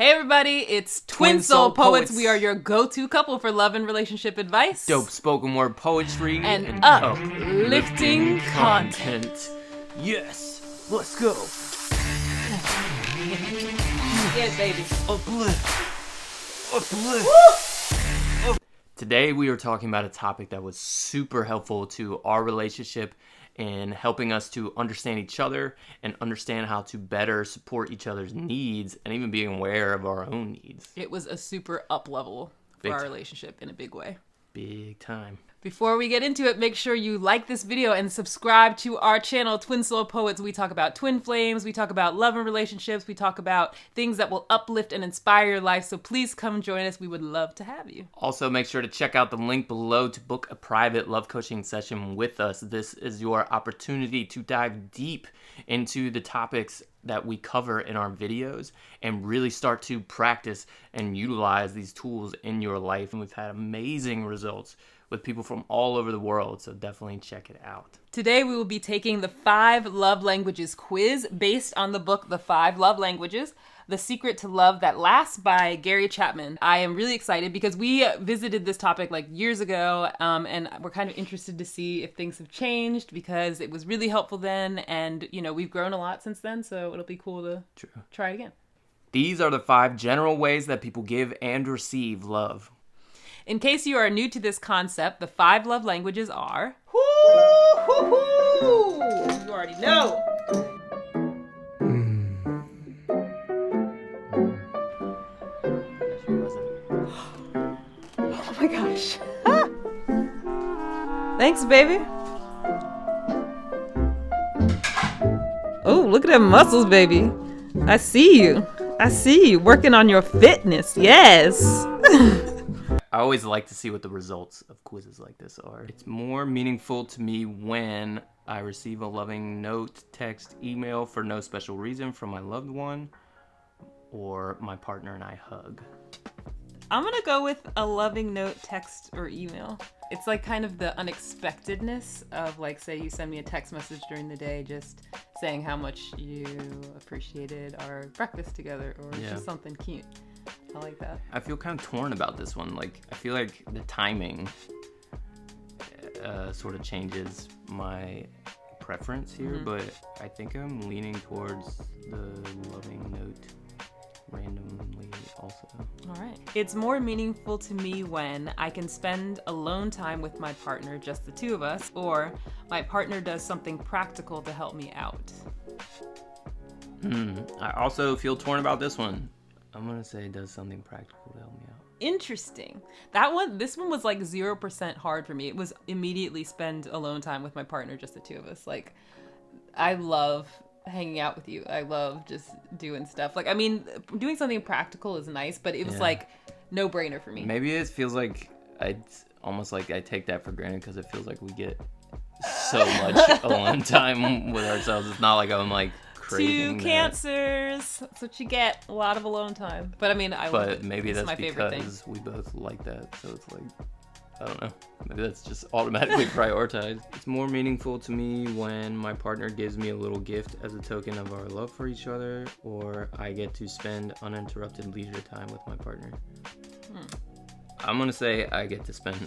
Hey everybody, it's Twin Soul Poets. We are your go-to couple for love and relationship advice. Dope spoken word poetry and uplifting content. Yes, let's go. Yes, baby. Uplift. Today we are talking about a topic that was super helpful to our relationship in helping us to understand each other and understand how to better support each other's needs and even being aware of our own needs. It was a super up level for our relationship in a big way. Big time. Before we get into it, make sure you like this video and subscribe to our channel, Twin Soul Poets. We talk about twin flames, we talk about love and relationships, we talk about things that will uplift and inspire your life. So please come join us. We would love to have you. Also, make sure to check out the link below to book a private love coaching session with us. This is your opportunity to dive deep into the topics that we cover in our videos and really start to practice and utilize these tools in your life. And we've had amazing results with people from all over the world, so definitely check it out. Today we will be taking the 5 love languages quiz based on the book The 5 Love Languages, The Secret to Love That Lasts by Gary Chapman. I am really excited because we visited this topic like years ago, and we're kind of interested to see if things have changed because it was really helpful then, and you know, we've grown a lot since then, so it'll be cool to try it again. These are the 5 general ways that people give and receive love. In case you are new to this concept, the 5 love languages are... You already know! Oh my gosh. Thanks, baby. Oh, look at them muscles, baby. I see you. I see you working on your fitness. Yes. I always like to see what the results of quizzes like this are. It's more meaningful to me when I receive a loving note, text, email for no special reason from my loved one, or my partner and I hug. I'm gonna go with a loving note, text, or email. It's like kind of the unexpectedness of, like, say you send me a text message during the day just saying how much you appreciated our breakfast together, or just something cute. I like that. I feel kind of torn about this one. Like, I feel like the timing sort of changes my preference here, but I think I'm leaning towards the loving note randomly also. All right. It's more meaningful to me when I can spend alone time with my partner, just the two of us, or my partner does something practical to help me out. I also feel torn about this one. I'm gonna say it does something practical to help me out. Interesting. This one was like 0% hard for me. It was immediately spend alone time with my partner, just the two of us. Like, I love hanging out with you. I love just doing stuff. Like, I mean, doing something practical is nice, but it was like no brainer for me. Maybe it feels like I take that for granted because it feels like we get so much alone time with ourselves. It's not like I'm like craving 2 cancers. That's what you get. A lot of alone time. But I mean, I love it. But maybe that's my favorite thing. because we both like that. So it's like, I don't know. Maybe that's just automatically prioritized. It's more meaningful to me when my partner gives me a little gift as a token of our love for each other, or I get to spend uninterrupted leisure time with my partner. I'm gonna say I get to spend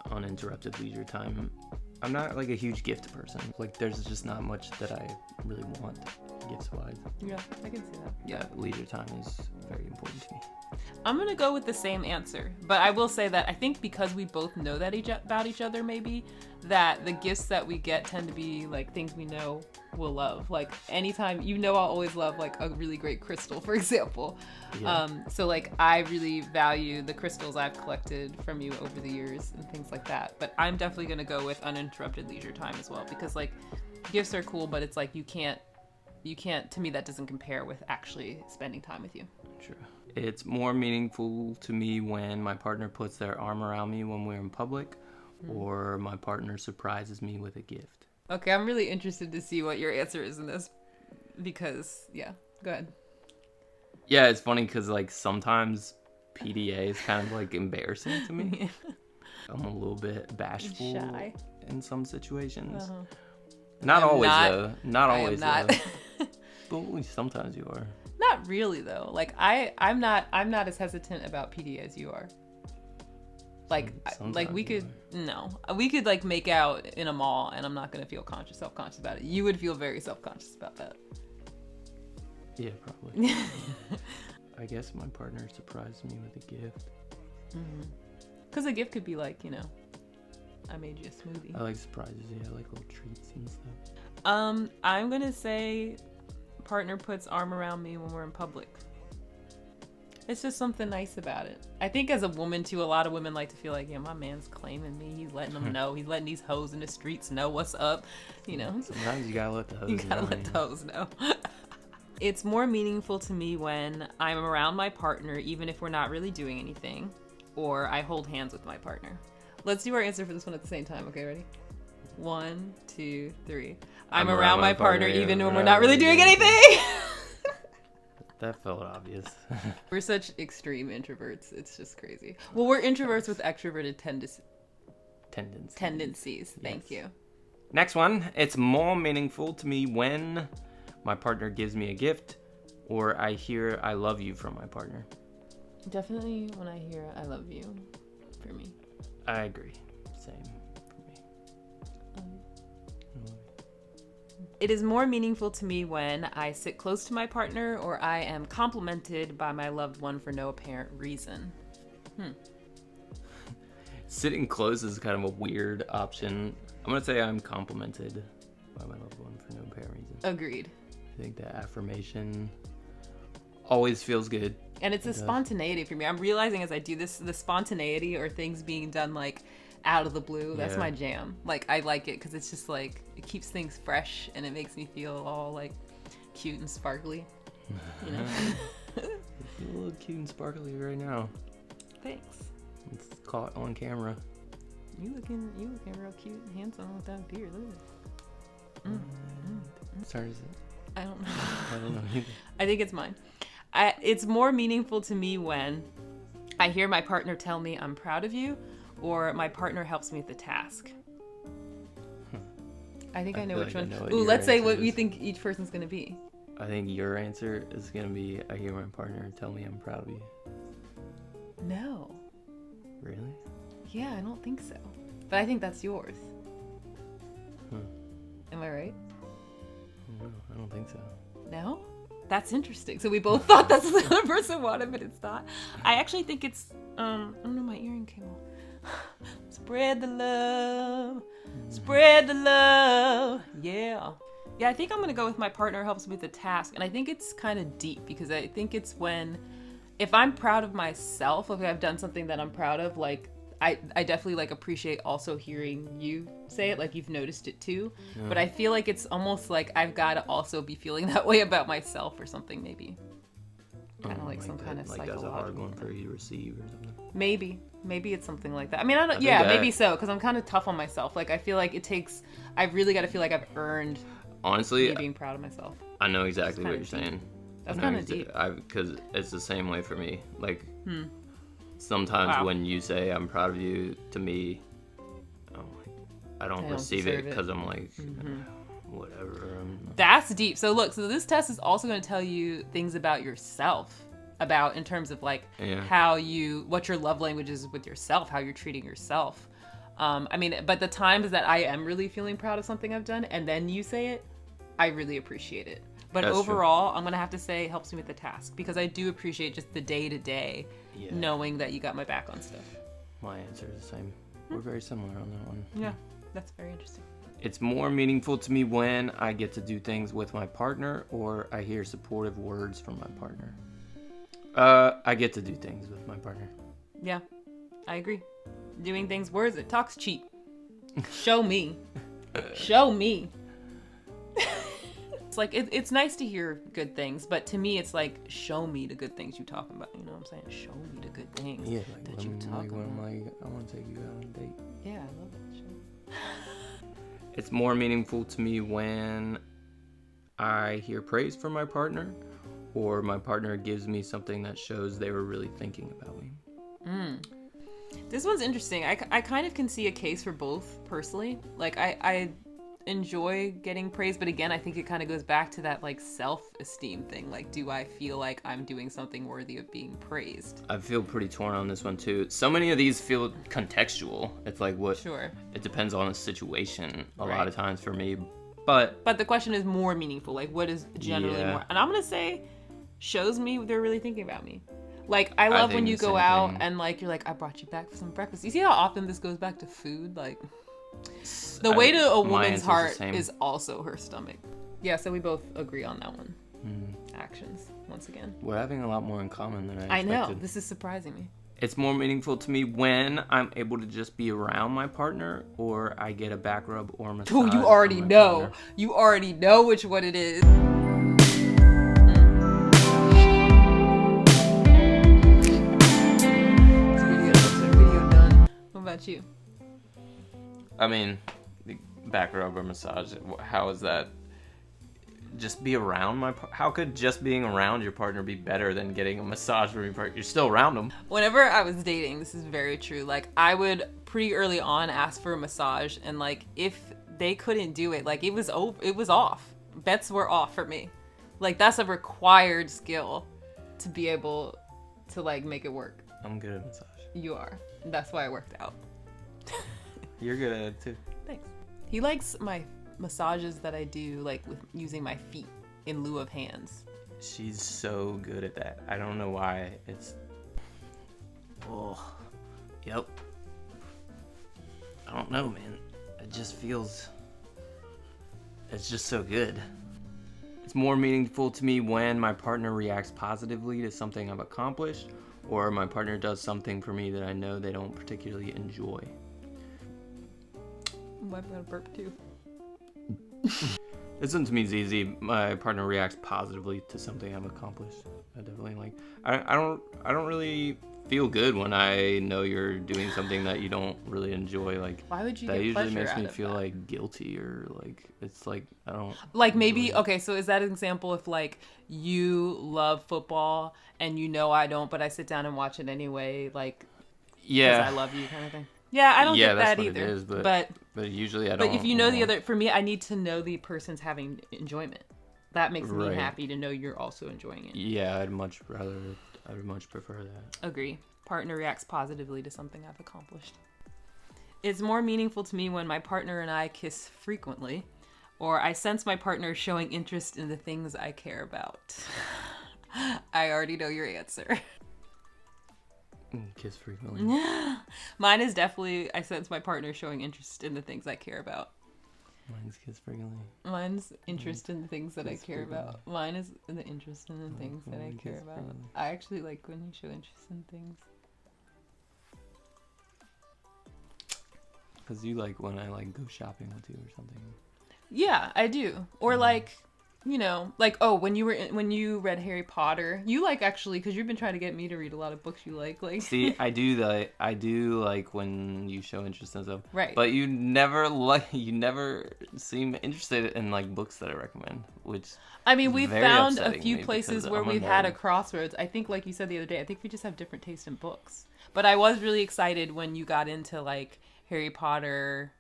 uninterrupted leisure time. I'm not like a huge gift person. Like, there's just not much that I really want gifts-wise. Yeah, I can see that. Yeah, leisure time is very important to me. I'm gonna go with the same answer, but I will say that I think because we both know that about each other, maybe, that the gifts that we get tend to be like things we know we'll love. Like, anytime, you know, I'll always love like a really great crystal, for example. So like, I really value the crystals I've collected from you over the years and things like that. But I'm definitely gonna go with uninterrupted leisure time as well, because like, gifts are cool, but it's like you can't, to me, that doesn't compare with actually spending time with you. True. It's more meaningful to me when my partner puts their arm around me when we're in public, or my partner surprises me with a gift. Okay, I'm really interested to see what your answer is in this, because, go ahead. Yeah, it's funny because, like, sometimes PDA is kind of, like, embarrassing to me. I'm a little bit bashful Shy in some situations. Uh-huh. Not always, though. Not always, not. though. But sometimes you are. No, not really though. Like I'm not as hesitant about PD as you are. Like Sometimes we you could we could like make out in a mall and I'm not gonna feel self-conscious about it. You would feel very self-conscious about that. Yeah, probably. I guess my partner surprised me with a gift. Because a gift could be like, you know, I made you a smoothie. I like surprises. Yeah, I like little treats and stuff. I'm gonna say partner puts arm around me when we're in public. It's just something nice about it. I think as a woman too, a lot of women like to feel like, yeah, my man's claiming me. He's letting them know. He's letting these hoes in the streets know what's up. You know. Sometimes you gotta let the hoes You gotta know. let the hoes know. It's more meaningful to me when I'm around my partner, even if we're not really doing anything, or I hold hands with my partner. Let's do our answer for this one at the same time. Okay, ready? 1, 2, 3. I'm around my partner even when we're not really doing anything. That felt obvious. We're such extreme introverts. It's just crazy. Well, we're introverts with extroverted tendencies. Thank you. Next one. It's more meaningful to me when my partner gives me a gift or I hear I love you from my partner. Definitely when I hear I love you for me. I agree. Same for me. It is more meaningful to me when I sit close to my partner or I am complimented by my loved one for no apparent reason. Sitting close is kind of a weird option. I'm going to say I'm complimented by my loved one for no apparent reason. Agreed. I think that affirmation always feels good. And it's a spontaneity for me. I'm realizing as I do this, the spontaneity or things being done like out of the blue, that's my jam. Like I like it because it's just like, it keeps things fresh and it makes me feel all like cute and sparkly. You know? You feel a little cute and sparkly right now. Thanks. It's caught on camera. You looking real cute and handsome with that beard. Look at it. Sorry, is it? I don't know. I don't know either. I think it's mine. It's more meaningful to me when I hear my partner tell me I'm proud of you or my partner helps me with the task. I think I know which one. Ooh, let's say what we think each person's going to be. I think your answer is going to be I hear my partner tell me I'm proud of you. No. Really? Yeah, I don't think so. But I think that's yours. Am I right? No, I don't think so. No? That's interesting. So we both thought that's what the other person wanted, but it's not. I actually think it's, oh no, my earring came off. Spread the love. Spread the love. Yeah. Yeah, I think I'm going to go with my partner helps me with the task. And I think it's kind of deep because I think it's when, if I'm proud of myself, if I've done something that I'm proud of, like, I definitely like appreciate also hearing you say it, like you've noticed it too. Yeah. But I feel like it's almost like I've got to also be feeling that way about myself or something, maybe. Kind of like some kind of psychological. Like that's a hard one for you to receive or something. Maybe it's something like that. I mean, I don't. Yeah, maybe so. Because I'm kind of tough on myself. Like I feel like it takes. I've really got to feel like I've eurned. Honestly, me being proud of myself. I know exactly what you're saying. That's kind of deep. Because it's the same way for me. Like. Sometimes when you say I'm proud of you, to me, I don't receive it because I'm like, whatever. That's deep. So look, so this test is also going to tell you things about yourself, about in terms of like what your love language is with yourself, how you're treating yourself. I mean, but the times that I am really feeling proud of something I've done and then you say it, I really appreciate it. But that's overall, true. I'm going to have to say it helps me with the task because I do appreciate just the day-to-day knowing that you got my back on stuff. My answer is the same. We're very similar on that one. Yeah, that's very interesting. It's more meaningful to me when I get to do things with my partner or I hear supportive words from my partner. I get to do things with my partner. Yeah, I agree. Doing things, words, it talks cheap. Show me. Show me. Like it's nice to hear good things, but to me it's like show me the good things you talking about. You know what I'm saying? Show me the good things that you talk about. I'm like, I want to take you out on a date. Yeah, I love that show. It's more meaningful to me when I hear praise from my partner, or my partner gives me something that shows they were really thinking about me. This one's interesting. I kind of can see a case for both personally. Like I enjoy getting praised, but again, I think it kind of goes back to that like self-esteem thing. Like, do I feel like I'm doing something worthy of being praised? I feel pretty torn on this one too. So many of these feel contextual. It's like what Sure. it depends on the situation a Right. lot of times for me. But But the question is more meaningful. Like, what is generally Yeah. more? And I'm gonna say, shows me they're really thinking about me. Like, I love when think you the go same out thing. and like you're like, I brought you back for some breakfast. You see how often this goes back to food? Like, the way to a my woman's answer's the heart same. is also her stomach. Yeah, so we both agree on that one. Hmm. Actions, once again. We're having a lot more in common than I I know. expected. This is surprising me. It's more meaningful to me when I'm able to just be around my partner, or I get a back rub or a massage. Oh, you from already my know. partner. You already know which one it is. Video done. What about you? I mean, the back rub or massage. How is that? Just be around how could just being around your partner be better than getting a massage from your partner? You're still around them. Whenever I was dating, this is very true. Like, I would pretty early on ask for a massage, and like if they couldn't do it, like it was off. Bets were off for me. Like, that's a required skill to be able to like make it work. I'm good at massage. You are. That's why it worked out. You're good at it too. Thanks. He likes my massages that I do like with using my feet in lieu of hands. She's so good at that. I don't know why. It's. Oh. Yep. I don't know, man. It just feels. It's just so good. It's more meaningful to me when my partner reacts positively to something I've accomplished, or my partner does something for me that I know they don't particularly enjoy. I've got a burp too. This one to me is easy. My partner reacts positively to something I've accomplished. I definitely like. I don't really feel good when I know you're doing something that you don't really enjoy. Like, Why would you that get usually pleasure makes out me of feel that? like guilty, or like it's like I don't. Like, maybe, enjoy it. okay, so is that an example if like you love football and you know I don't, but I sit down and watch it anyway, like because Yeah. I love you kind of thing? Yeah, I don't Yeah, get that's that what it either. is, but but usually I don't. if you know the other, for me, I need to know the person's having enjoyment. That makes me Right. happy to know you're also enjoying it. Yeah, I'd much prefer that. Agree. Partner reacts positively to something I've accomplished. It's more meaningful to me when my partner and I kiss frequently, or I sense my partner showing interest in the things I care about. I already know your answer. Kiss frequently. Mine is definitely, I sense my partner showing interest in the things I care about. Mine's kiss frequently. Mine's interest in the things that I Kiss care frequently. about. Mine is the interest in the things that I kiss care about. frequently. I actually like when you show interest in things. Cause you like when I like go shopping with you or something. Yeah, I do. Or like, you know, like, oh, when you read Harry Potter, you like actually, because you've been trying to get me to read a lot of books you like. See, I do like when you show interest in stuff. Right. But you never seem interested in like books that I recommend, which I mean, we've very found a upsetting few me places because where I'm a we've had a nerd. crossroads. I think, like you said the other day, I think we just have different taste in books. But I was really excited when you got into like Harry Potter,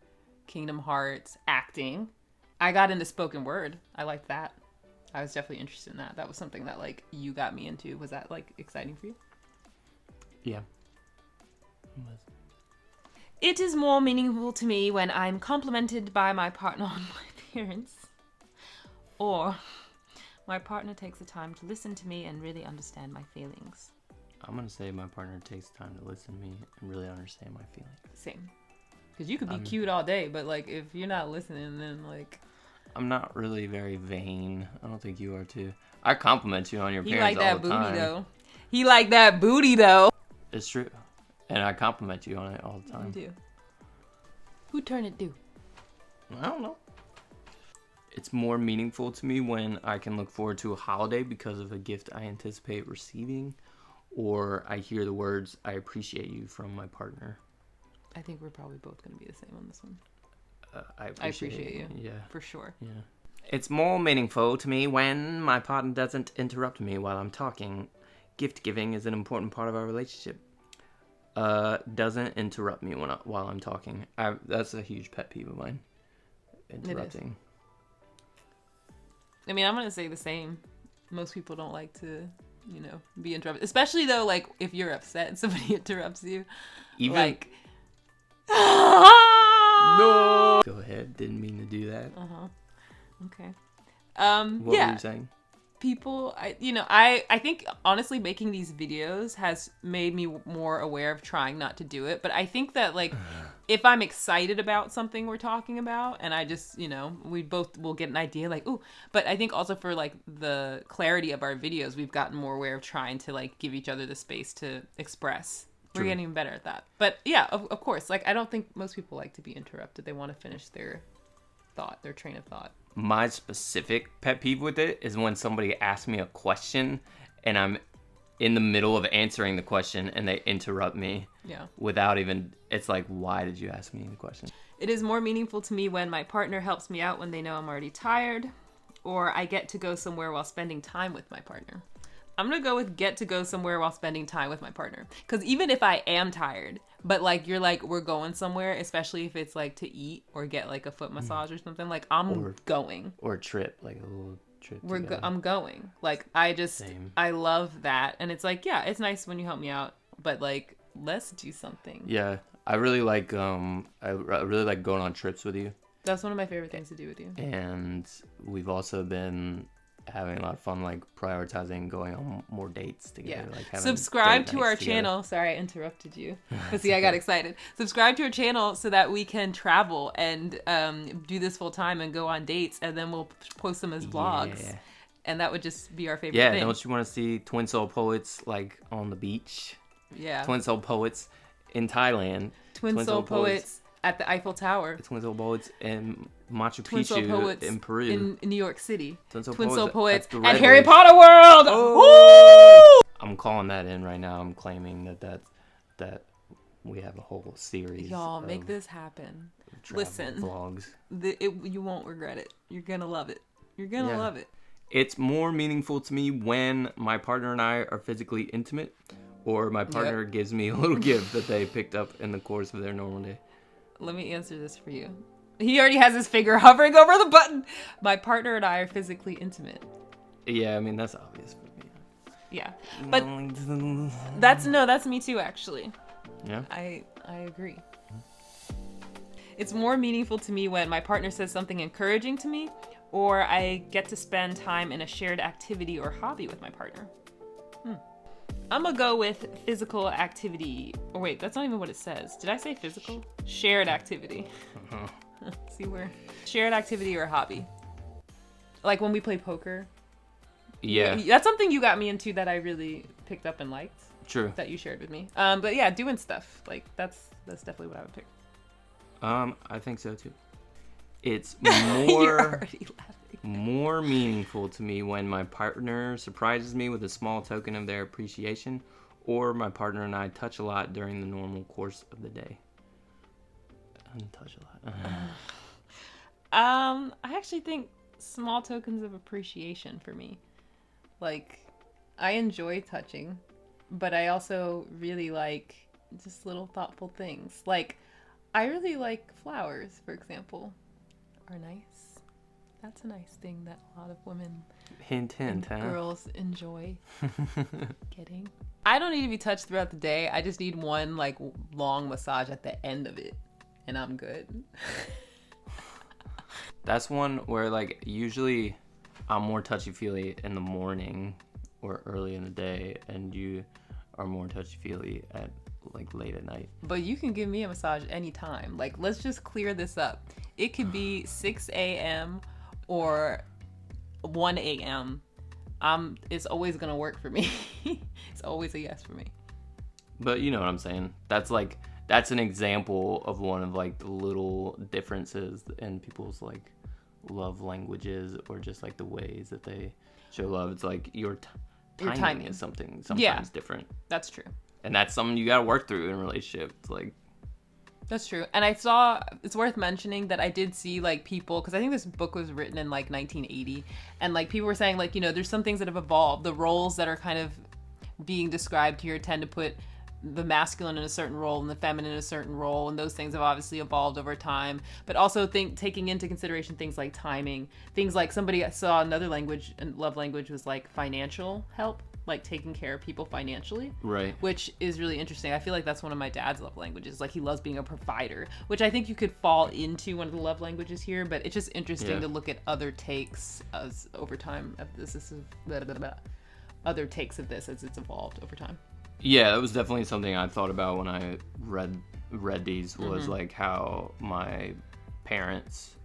Kingdom Hearts, acting. I got into spoken word. I liked that. I was definitely interested in that. That was something that like you got me into. Was that like exciting for you? Yeah. It is more meaningful to me when I'm complimented by my partner on my appearance, or my partner takes the time to listen to me and really understand my feelings. I'm gonna say my partner takes time to listen to me and really understand my feelings. Same. Because you could be cute all day, but like if you're not listening, then like I'm not really very vain. I don't think you are too. I compliment you on your he appearance like that all the booty time. though. He like that booty though. It's true, and I compliment you on it all the You time. do. Who turn it do? I don't know. It's more meaningful to me when I can look forward to a holiday because of a gift I anticipate receiving, or I hear the words "I appreciate you" from my partner. I think we're probably both gonna be the same on this one. I I appreciate you. Yeah. For sure. Yeah. It's more meaningful to me when my partner doesn't interrupt me while I'm talking. Gift giving is an important part of our relationship. Doesn't interrupt me while I'm talking. That's a huge pet peeve of mine. interrupting. I mean, I'm gonna say the same. Most people don't like to, be interrupted. Especially though, like if you're upset and somebody interrupts you. Even like no. Go ahead. Didn't mean to do that. Okay. What were you saying? People, I think honestly making these videos has made me more aware of trying not to do it. But I think that like if I'm excited about something we're talking about and I just, we both will get an idea like, ooh, but I think also for like the clarity of our videos, we've gotten more aware of trying to like give each other the space to express. We're getting even better at that. But yeah, of course, like I don't think most people like to be interrupted. They want to finish their train of thought. My specific pet peeve with it is when somebody asks me a question and I'm in the middle of answering the question and they interrupt me. Yeah. Without even, it's like, why did you ask me the question? It is more meaningful to me when my partner helps me out when they know I'm already tired, or I get to go somewhere while spending time with my partner. I'm going to go with get to go somewhere while spending time with my partner. Because even if I am tired, but like you're like, we're going somewhere, especially if it's like to eat or get like a foot massage or something, like I'm going. Or a trip, like a little trip. I'm going. Like I love that. And it's like, yeah, it's nice when you help me out, but like, let's do something. Yeah. I really like going on trips with you. That's one of my favorite things to do with you. And we've also been having a lot of fun, like prioritizing going on more dates together. Yeah. Like having subscribe to our together. channel. Sorry, I interrupted you. But see, I got excited. Subscribe to our channel so that we can travel and do this full time and go on dates, and then we'll post them as vlogs. Yeah. And that would just be our favorite thing. Yeah, don't you want to see Twin Soul Poets like on the beach? Yeah. Twin Soul Poets in Thailand. Twin Soul Poets at the Eiffel Tower. Twin Soul Poets in Machu Twin Soul Picchu Poets in Peru. In New York City. Twin Soul Poets at Harry Potter World. Oh! I'm calling that in right now. I'm claiming that we have a whole series. Y'all, make this happen. Listen, vlogs. You won't regret it. You're gonna love it. You're gonna love it. It's more meaningful to me when my partner and I are physically intimate, or my partner gives me a little gift that they picked up in the course of their normal day. Let me answer this for you. He already has his finger hovering over the button. My partner and I are physically intimate. Yeah, I mean, that's obvious for me. Yeah. But that's me too, actually. Yeah. I agree. It's more meaningful to me when my partner says something encouraging to me, or I get to spend time in a shared activity or hobby with my partner. I'm gonna go with physical activity. Oh wait, that's not even what it says. Did I say physical? Shared activity. See where? Shared activity or hobby. Like when we play poker. Yeah. That's something you got me into that I really picked up and liked. True. That you shared with me. But yeah, doing stuff. Like that's definitely what I would pick. I think so too. It's You're already laughing. More meaningful to me when my partner surprises me with a small token of their appreciation, or my partner and I touch a lot during the normal course of the day. Touch a lot. I actually think small tokens of appreciation for me. Like, I enjoy touching, but I also really like just little thoughtful things. Like, I really like flowers, for example, are nice. That's a nice thing that a lot of women hint, and girls enjoy getting. I don't need to be touched throughout the day. I just need one like long massage at the end of it, and I'm good. That's one where like usually I'm more touchy-feely in the morning or early in the day, and you are more touchy-feely at like late at night. But you can give me a massage anytime. Like, let's just clear this up. It could be 6 a.m. or 1 a.m. It's always gonna work for me. It's always a yes for me. But you know what I'm saying. That's an example of one of like the little differences in people's like love languages, or just like the ways that they show love. It's like your timing is something sometimes different. That's true. And that's something you gotta work through in a relationship. It's like, that's true. And I saw, it's worth mentioning that I did see like people, because I think this book was written in like 1980, and like people were saying like, you know, there's some things that have evolved. The roles that are kind of being described here tend to put the masculine in a certain role and the feminine in a certain role, and those things have obviously evolved over time. But also taking into consideration things like timing, things like somebody saw another language and love language was like financial help, like taking care of people financially, Right. which is really interesting. I feel like that's one of my dad's love languages. Like he loves being a provider, which I think you could fall into one of the love languages here, but it's just interesting to look at other takes as over time of this is blah, blah, blah, other takes of this as it's evolved over time. Yeah, that was definitely something I thought about when I read these, was Mm-hmm. like how my parents,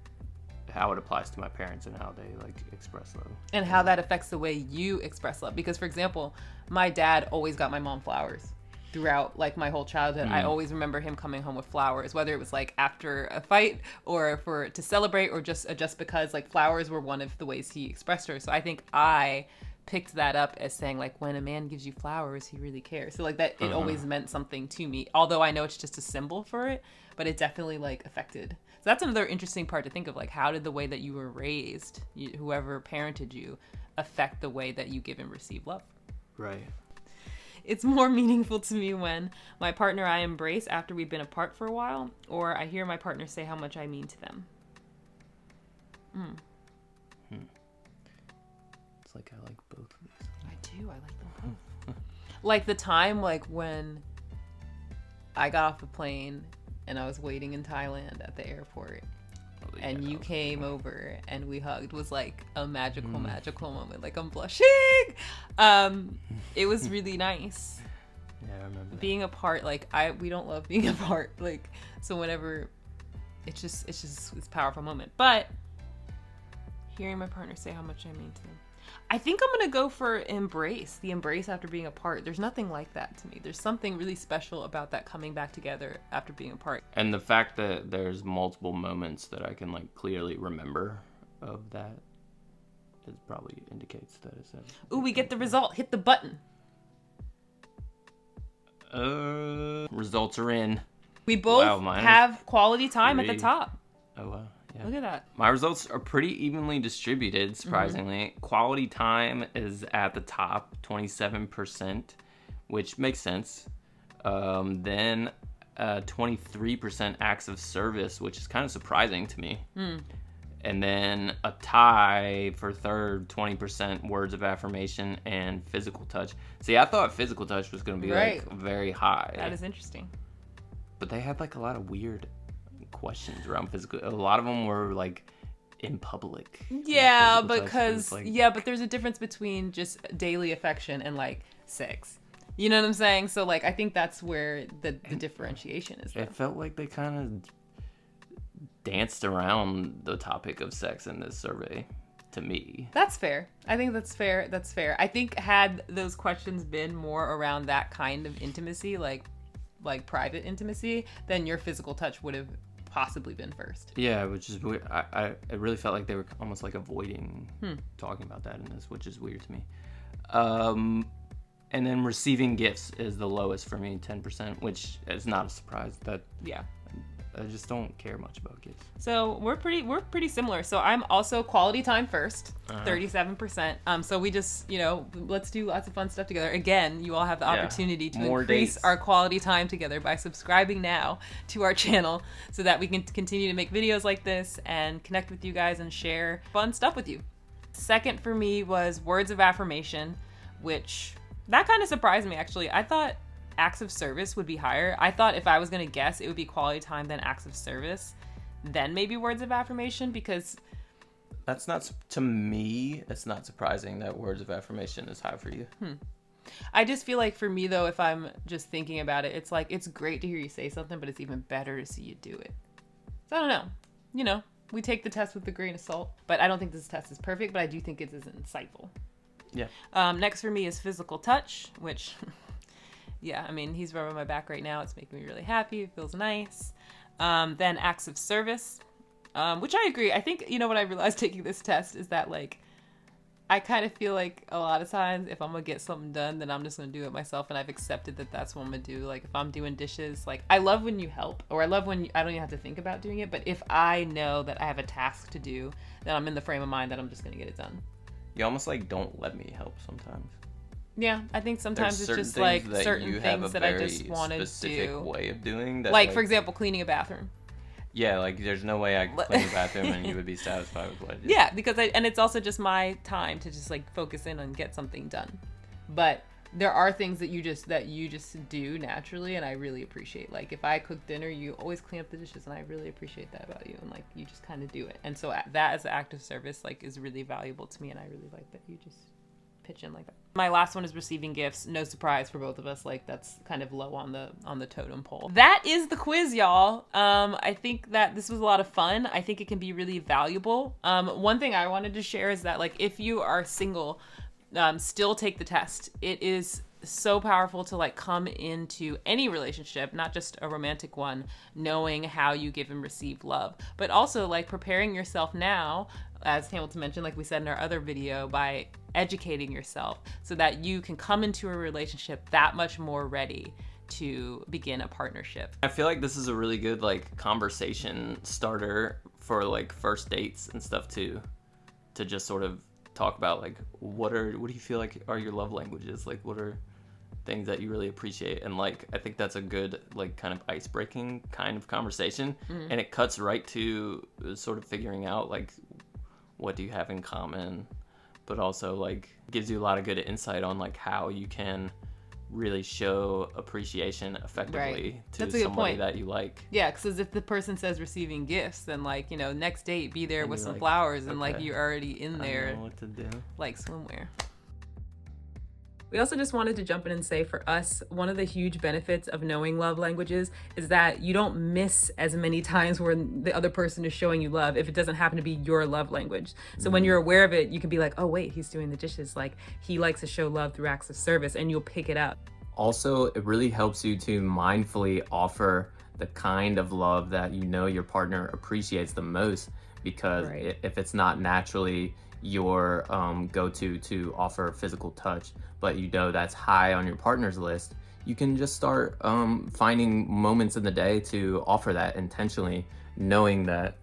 how it applies to my parents and how they like express love. And how that affects the way you express love. Because, for example, my dad always got my mom flowers throughout like my whole childhood. I always remember him coming home with flowers, whether it was like after a fight or for to celebrate or just because like flowers were one of the ways he expressed her. So I think I picked that up as saying like when a man gives you flowers, he really cares. So like that it always meant something to me. Although I know it's just a symbol for it, but it definitely like affected. So that's another interesting part to think of, like how did the way that you were raised, whoever parented you, affect the way that you give and receive love. Right. It's more meaningful to me when my partner I embrace after we've been apart for a while, or I hear my partner say how much I mean to them. It's like I like both of these. I do. I like them both. Like the time like when I got off the plane and I was waiting in Thailand at the airport and you came over and we hugged was like a magical moment. Like I'm blushing. It was really nice. Yeah, I remember that. Being apart, like we don't love being apart. Like so whenever it's a powerful moment. But hearing my partner say how much I mean to them. I think I'm gonna go for the embrace after being apart. There's nothing like that to me. There's something really special about that coming back together after being apart. And the fact that there's multiple moments that I can like clearly remember of that, it probably indicates that it's Ooh, we get the result. Hit the button. results are in. We both Wow, mine is have quality time at the 3. top. Oh wow. Yeah. Look at that. My results are pretty evenly distributed, surprisingly. Quality time is at the top, 27%, which makes sense. Then 23% acts of service, which is kind of surprising to me. And then a tie for third, 20% words of affirmation and physical touch. See, I thought physical touch was going to be like very high. That is interesting. But they had like a lot of weird questions around physical. A lot of them were like in public. Yeah, Physical touch because was, like, but there's a difference between just daily affection and like sex. You know what I'm saying? So like I think that's where the differentiation is. It felt like they kind of danced around the topic of sex in this survey to me. That's fair. I think that's fair. That's fair. I think had those questions been more around that kind of intimacy, like private intimacy, then your physical touch would have possibly been first. Yeah, which is weird. It really felt like they were almost like avoiding talking about that in this, which is weird to me. And then receiving gifts is the lowest for me, 10%, which is not a surprise. That Yeah. I just don't care much about gifts. So we're pretty similar. So I'm also quality time first, 37%. So we just, let's do lots of fun stuff together. Again, you all have the opportunity to More increase dates. our quality time together by subscribing now to our channel so that we can continue to make videos like this and connect with you guys and share fun stuff with you. Second for me was words of affirmation, which that kind of surprised me actually. I thought acts of service would be higher. I thought if I was going to guess, it would be quality time, then acts of service, then maybe words of affirmation, because That's not, to me, it's not surprising that words of affirmation is high for you. I just feel like for me though, if I'm just thinking about it, it's like, it's great to hear you say something, but it's even better to see you do it. So I don't know. We take the test with a grain of salt, but I don't think this test is perfect, but I do think it is insightful. Yeah. Next for me is physical touch, which yeah, I mean, he's rubbing my back right now. It's making me really happy. It feels nice. Then acts of service, which I agree. I think, what I realized taking this test is that, like, I kind of feel like a lot of times if I'm going to get something done, then I'm just going to do it myself. And I've accepted that that's what I'm going to do. Like, if I'm doing dishes, like, I love when you help, or I love when I don't even have to think about doing it. But if I know that I have a task to do, then I'm in the frame of mind that I'm just going to get it done. You almost like don't let me help sometimes. Yeah, I think sometimes There's it's certain just things like that certain you have a things that I very just want to specific do. way of doing. That, Like, for example, cleaning a bathroom. yeah, like there's no way I could clean the bathroom and you would be satisfied with what I did. Yeah, because and it's also just my time to just like focus in and get something done. But there are things that you just do naturally, and I really appreciate. Like if I cook dinner, you always clean up the dishes, and I really appreciate that about you. And like you just kind of do it, and so that as an act of service like is really valuable to me, and I really like that you just pitch in like that. My last one is receiving gifts. No surprise for both of us. Like that's kind of low on the totem pole. That is the quiz, y'all. I think that this was a lot of fun. I think it can be really valuable. One thing I wanted to share is that like if you are single, still take the test. It is so powerful to like come into any relationship, not just a romantic one, knowing how you give and receive love, but also like preparing yourself now, as Hamilton mentioned, like we said in our other video, by educating yourself so that you can come into a relationship that much more ready to begin a partnership. I feel like this is a really good like conversation starter for like first dates and stuff too, to just sort of talk about like what do you feel like are your love languages, like what are things that you really appreciate, and like I think that's a good like kind of ice-breaking kind of conversation. And it cuts right to sort of figuring out like what do you have in common, but also like gives you a lot of good insight on like how you can really show appreciation effectively to That's a good somebody point. that you like. Yeah, because if the person says receiving gifts, then like, you know, next date be there And with you're some like, flowers and like okay, you're already in I there know what to do. like swimwear. We also just wanted to jump in and say for us, one of the huge benefits of knowing love languages is that you don't miss as many times where the other person is showing you love if it doesn't happen to be your love language. So when you're aware of it, you can be like, oh wait, he's doing the dishes. Like he likes to show love through acts of service, and you'll pick it up. Also, it really helps you to mindfully offer the kind of love that you know your partner appreciates the most, because Right. if it's not naturally your go-to to offer physical touch, but you know that's high on your partner's list, you can just start finding moments in the day to offer that intentionally, knowing that.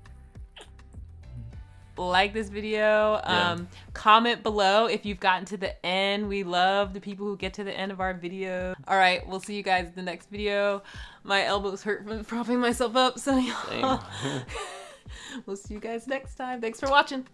Like this video, comment below if you've gotten to the end. We love the people who get to the end of our video. All right, we'll see you guys in the next video. My elbows hurt from propping myself up, so y'all. Same. We'll see you guys next time. Thanks for watching.